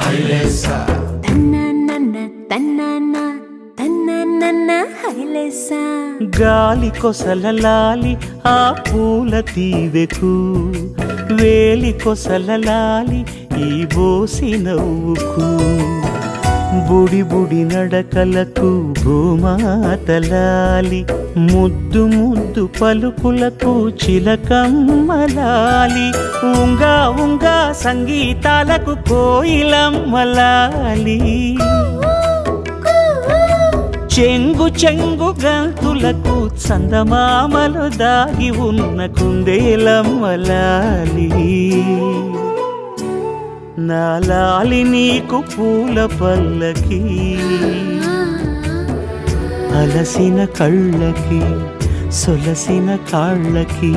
హైలేసా గాలి కొసలలాలి ఆ పూల తీవెకు, వేలి కొసలలాలి ఈ బోసి నవ్వుకు, బుడి బుడి నడకలకు భూమాతలాలి, ముద్దు ముద్దు పలుకులకు చిలకమ్మలాలి, ఉంగా ఉంగా సంగీతాలకు కోయిలమ్మలాలి, చెంగు చెంగు గంతులకు చందమామలు దాగి ఉన్న కుందేలమ్మలాలి, నాలాలి నీకు పూల పల్లకి, అలసిన కళ్ళకి సొలసిన కాళ్ళకి.